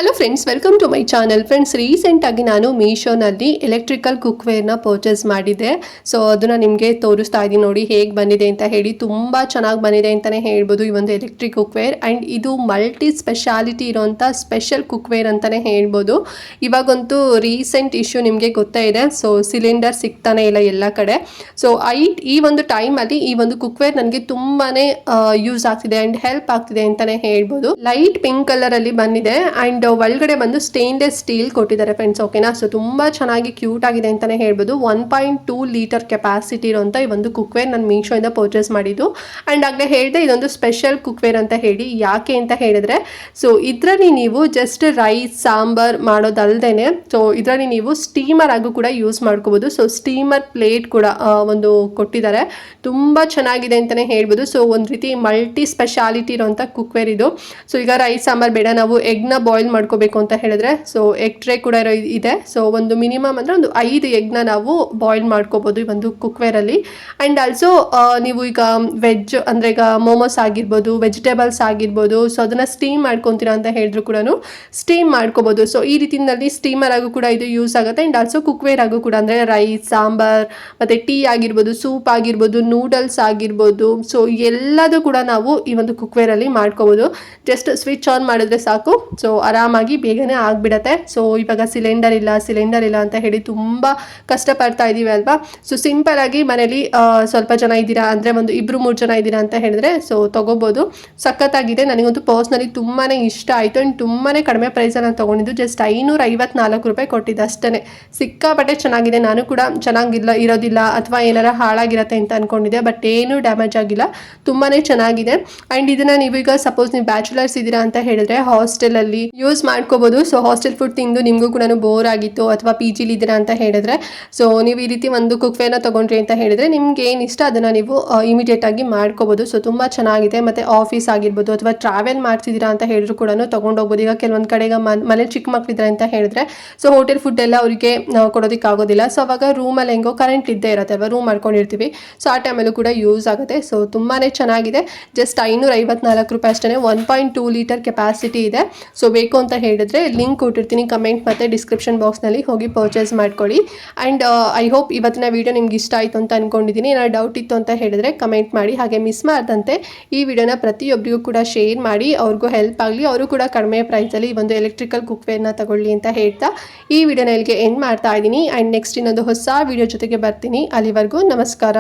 Hello friends, welcome to my channel. Friends, ರೀಸೆಂಟಾಗಿ ನಾನು ಮೀಶೋನಲ್ಲಿ ಎಲೆಕ್ಟ್ರಿಕಲ್ ಕುಕ್ವೇರ್ನ ಪರ್ಚೇಸ್ ಮಾಡಿದ್ದೆ. ಸೊ ಅದನ್ನು ನಿಮಗೆ ತೋರಿಸ್ತಾ ಇದ್ದೀನಿ ನೋಡಿ ಹೇಗೆ ಬಂದಿದೆ ಅಂತ ಹೇಳಿ. ತುಂಬ ಚೆನ್ನಾಗಿ ಬಂದಿದೆ ಅಂತಲೇ ಹೇಳ್ಬೋದು ಈ ಒಂದು ಎಲೆಕ್ಟ್ರಿಕ್ ಕುಕ್ವೇರ್. ಆ್ಯಂಡ್ ಇದು ಮಲ್ಟಿ ಸ್ಪೆಷಾಲಿಟಿ ಇರೋಂಥ ಸ್ಪೆಷಲ್ ಕುಕ್ವೇರ್ ಅಂತಲೇ ಹೇಳ್ಬೋದು. ಇವಾಗಂತೂ ರೀಸೆಂಟ್ ಇಶ್ಯೂ ನಿಮಗೆ ಗೊತ್ತೇ ಇದೆ. ಸೊ ಸಿಲಿಂಡರ್ ಸಿಗ್ತಾನೆ ಇಲ್ಲ ಎಲ್ಲ ಕಡೆ. ಸೊ ಈ ಒಂದು ಟೈಮಲ್ಲಿ ಈ ಒಂದು ಕುಕ್ವೇರ್ ನನಗೆ ತುಂಬಾ ಯೂಸ್ ಆಗ್ತಿದೆ ಆ್ಯಂಡ್ ಹೆಲ್ಪ್ ಆಗ್ತಿದೆ ಅಂತಲೇ ಹೇಳ್ಬೋದು. ಲೈಟ್ ಪಿಂಕ್ ಕಲರಲ್ಲಿ ಬಂದಿದೆ ಆ್ಯಂಡ್ ಒಳಗಡೆ ಬಂದು ಸ್ಟೇನ್ಲೆಸ್ ಸ್ಟೀಲ್ ಕೊಟ್ಟಿದ್ದಾರೆ ಫ್ರೆಂಡ್ಸ್. ಓಕೆನಾ. ಸೊ ತುಂಬಾ ಚೆನ್ನಾಗಿ ಕ್ಯೂಟ್ ಆಗಿದೆ ಅಂತಾನೆ ಹೇಳ್ಬೋದು. 1.2 ಲೀಟರ್ ಕೆಪಾಸಿಟಿ ಇರುವಂತ ಈ ಒಂದು ಕುಕ್ವೇರ್ ನಾನು ಮೀಶೋ ಇಂದ ಪರ್ಚೇಸ್ ಮಾಡಿದ್ದು. ಅಂಡ್ ಆಗಲೇ ಹೇಳಿದೆ ಇದೊಂದು ಸ್ಪೆಷಲ್ ಕುಕ್ವೇರ್ ಅಂತ ಹೇಳಿ. ಯಾಕೆ ಅಂತ ಹೇಳಿದ್ರೆ, ಸೊ ಇದರಲ್ಲಿ ನೀವು ಜಸ್ಟ್ ರೈಸ್ ಸಾಂಬಾರ್ ಮಾಡೋದಲ್ದೇನೆ ಸೊ ಇದರಲ್ಲಿ ನೀವು ಸ್ಟೀಮರ್ ಆಗು ಕೂಡ ಯೂಸ್ ಮಾಡ್ಕೋಬಹುದು. ಸೊ ಸ್ಟೀಮರ್ ಪ್ಲೇಟ್ ಕೂಡ ಒಂದು ಕೊಟ್ಟಿದ್ದಾರೆ. ತುಂಬಾ ಚೆನ್ನಾಗಿದೆ ಅಂತಾನೆ ಹೇಳ್ಬೋದು. ಸೊ ಒಂದು ರೀತಿ ಮಲ್ಟಿ ಸ್ಪೆಷಾಲಿಟಿ ಇರುವಂತ ಕುಕ್ವೇರ್ ಇದು. ಸೊ ಈಗ ರೈಸ್ ಸಾಂಬಾರ್ ಬೇಡ, ನಾವು ಎಗ್ನ ಬಾಯ್ಲ್ ಮಾಡ್ಕೋಬೇಕು ಅಂತ ಹೇಳಿದ್ರೆ ಸೊ ಎಗ್ ಟ್ರೇ ಕೂಡ ಇದೆ. ಸೊ ಒಂದು ಮಿನಿಮಮ್ ಅಂದರೆ ಒಂದು 5 ಎಗ್ನ ನಾವು ಬಾಯ್ಲ್ ಮಾಡ್ಕೋಬೋದು ಈ ಒಂದು ಕುಕ್ವೇರಲ್ಲಿ. ಆ್ಯಂಡ್ ಆಲ್ಸೋ ನೀವು ಈಗ ವೆಜ್ ಅಂದರೆ ಈಗ ಮೋಮೋಸ್ ಆಗಿರ್ಬೋದು, ವೆಜಿಟೇಬಲ್ಸ್ ಆಗಿರ್ಬೋದು, ಸೊ ಅದನ್ನು ಸ್ಟೀಮ್ ಮಾಡ್ಕೊತೀರಾ ಅಂತ ಹೇಳಿದ್ರು ಕೂಡ ಸ್ಟೀಮ್ ಮಾಡ್ಕೋಬೋದು. ಸೊ ಈ ರೀತಿಯಲ್ಲಿ ಸ್ಟೀಮರ್ ಆಗು ಕೂಡ ಇದು ಯೂಸ್ ಆಗುತ್ತೆ. ಆ್ಯಂಡ್ ಆಲ್ಸೋ ಕುಕ್ವೇರ್ ಆಗು ಕೂಡ ಅಂದರೆ ರೈಸ್ ಸಾಂಬಾರ್ ಮತ್ತು ಟೀ ಆಗಿರ್ಬೋದು, ಸೂಪ್ ಆಗಿರ್ಬೋದು, ನೂಡಲ್ಸ್ ಆಗಿರ್ಬೋದು, ಸೊ ಎಲ್ಲದೂ ಕೂಡ ನಾವು ಈ ಒಂದು ಕುಕ್ವೇರಲ್ಲಿ ಮಾಡ್ಕೋಬೋದು. ಜಸ್ಟ್ ಸ್ವಿಚ್ ಆನ್ ಮಾಡಿದ್ರೆ ಸಾಕು. ಸೊ ಆರಾಮಾಗಿ ಬೇಗನೆ ಆಗಿಬಿಡತ್ತೆ. ಸೊ ಇವಾಗ ಸಿಲಿಂಡರ್ ಇಲ್ಲ ಅಂತ ಹೇಳಿ ತುಂಬ ಕಷ್ಟಪಡ್ತಾ ಇದ್ದೀವಿ ಅಲ್ವಾ. ಸೊ ಸಿಂಪಲ್ ಆಗಿ ಮನೇಲಿ ಸ್ವಲ್ಪ ಜನ ಇದ್ದೀರಾ ಅಂದರೆ ಒಂದು 2-3 ಜನ ಇದ್ದೀರಾ ಅಂತ ಹೇಳಿದ್ರೆ ಸೊ ತೊಗೋಬೋದು. ಸಖತ್ತಾಗಿದೆ. ನನಗಂತೂ ಪರ್ಸ್ನಲಿ ತುಂಬಾ ಇಷ್ಟ ಆಯಿತು. ಆ್ಯಂಡ್ ತುಂಬಾ ಕಡಿಮೆ ಪ್ರೈಸಲ್ಲಿ ನಾನು ತೊಗೊಂಡಿದ್ದು. ಜಸ್ಟ್ 554 ರೂಪಾಯಿ ಕೊಟ್ಟಿದ್ದು ಅಷ್ಟೇ. ಸಿಕ್ಕಾಪಟ್ಟೆ ಚೆನ್ನಾಗಿದೆ. ನಾನು ಕೂಡ ಇರೋದಿಲ್ಲ ಅಥವಾ ಏನಾರ ಹಾಳಾಗಿರತ್ತೆ ಅಂತ ಅಂದ್ಕೊಂಡಿದ್ದೆ. ಬಟ್ ಏನೂ ಡ್ಯಾಮೇಜ್ ಆಗಿಲ್ಲ. ತುಂಬಾ ಚೆನ್ನಾಗಿದೆ. ಆ್ಯಂಡ್ ಇದನ್ನು ನೀವು ಈಗ ಸಪೋಸ್ ನೀವು ಬ್ಯಾಚುಲರ್ಸ್ ಇದ್ದೀರಾ ಅಂತ ಹೇಳಿದ್ರೆ ಹಾಸ್ಟೆಲಲ್ಲಿ ಯೂಸ್ ಮಾಡ್ಕೋಬೋದು. ಸೊ ಹಾಸ್ಟೆಲ್ ಫುಡ್ ತಿಂದು ನಿಮಗೂ ಕೂಡ ಬೋರ್ ಆಗಿತ್ತು ಅಥವಾ ಪಿ ಜಿಲಿ ಇದ್ದೀರಾ ಅಂತ ಹೇಳಿದ್ರೆ ಸೊ ನೀವು ಈ ರೀತಿ ಒಂದು ಕುಕ್ವೇರ್ನ ತೊಗೊಂಡ್ರಿ ಅಂತ ಹೇಳಿದ್ರೆ ನಿಮ್ಗೆ ಏನು ಇಷ್ಟ ಅದನ್ನು ನೀವು ಇಮಿಡಿಯೇಟ್ ಆಗಿ ಮಾಡ್ಕೋಬೋದು. ಸೊ ತುಂಬ ಚೆನ್ನಾಗಿದೆ. ಮತ್ತು ಆಫೀಸ್ ಆಗಿರ್ಬೋದು ಅಥವಾ ಟ್ರಾವೆಲ್ ಮಾಡ್ತಿದ್ದೀರಾ ಅಂತ ಹೇಳಿದ್ರು ಕೂಡ ತೊಗೊಂಡೋಗ್ಬೋದು. ಈಗ ಕೆಲವೊಂದು ಕಡೆಗೆ ಮನೇಲಿ ಚಿಕ್ಕ ಮಕ್ಕಳಿದ್ದಾರೆ ಅಂತ ಹೇಳಿದ್ರೆ ಸೊ ಹೋಟೆಲ್ ಫುಡ್ ಎಲ್ಲ ಅವರಿಗೆ ಕೊಡೋದಕ್ಕಾಗೋದಿಲ್ಲ. ಸೊ ಅವಾಗ ರೂಮಲ್ಲಿ ಹೆಂಗೋ ಕರೆಂಟ್ ಇದ್ದೇ ಇರುತ್ತೆ ಅಲ್ವಾ, ರೂಮ್ ಮಾಡ್ಕೊಂಡಿರ್ತೀವಿ. ಸೊ ಆ ಟೈಮಲ್ಲೂ ಕೂಡ ಯೂಸ್ ಆಗುತ್ತೆ. ಸೊ ತುಂಬಾ ಚೆನ್ನಾಗಿದೆ. ಜಸ್ಟ್ 554 ರೂಪಾಯಿ ಅಷ್ಟೇ. 1.2 ಲೀಟರ್ ಕೆಪಾಸಿಟಿ ಇದೆ. ಸೊ ಬೇಕು ಅಂತ ಹೇಳಿದ್ರೆ ಲಿಂಕ್ ಕೊಟ್ಟಿರ್ತೀನಿ ಕಮೆಂಟ್ ಮತ್ತು ಡಿಸ್ಕ್ರಿಪ್ಷನ್ ಬಾಕ್ಸ್ನಲ್ಲಿ ಹೋಗಿ ಪರ್ಚೇಸ್ ಮಾಡ್ಕೊಳ್ಳಿ. ಆ್ಯಂಡ್ ಐ ಹೋಪ್ ಇವತ್ತಿನ ವೀಡಿಯೋ ನಿಮ್ಗೆ ಇಷ್ಟ ಆಯಿತು ಅಂತ ಅಂದ್ಕೊಂಡಿದ್ದೀನಿ. ಏನಾದ್ರು ಡೌಟ್ ಇತ್ತು ಅಂತ ಹೇಳಿದ್ರೆ ಕಮೆಂಟ್ ಮಾಡಿ. ಹಾಗೆ ಮಿಸ್ ಮಾಡ್ದಂತೆ ಈ ವಿಡಿಯೋನ ಪ್ರತಿಯೊಬ್ಬರಿಗೂ ಕೂಡ ಶೇರ್ ಮಾಡಿ, ಅವ್ರಿಗೂ ಹೆಲ್ಪ್ ಆಗಲಿ, ಅವರು ಕೂಡ ಕಡಿಮೆ ಪ್ರೈಸಲ್ಲಿ ಒಂದು ಎಲೆಕ್ಟ್ರಿಕಲ್ ಕುಕ್ವೇರ್ನ ತಗೊಳ್ಳಿ ಅಂತ ಹೇಳ್ತಾ ಈ ವಿಡಿಯೋನ ಇಲ್ಲಿಗೆ ಎಂಡ್ ಮಾಡ್ತಾ ಇದ್ದೀನಿ. ಆ್ಯಂಡ್ ನೆಕ್ಸ್ಟ್ ಇನ್ನೊಂದು ಹೊಸ ವಿಡಿಯೋ ಜೊತೆಗೆ ಬರ್ತೀನಿ. ಅಲ್ಲಿವರೆಗೂ ನಮಸ್ಕಾರ.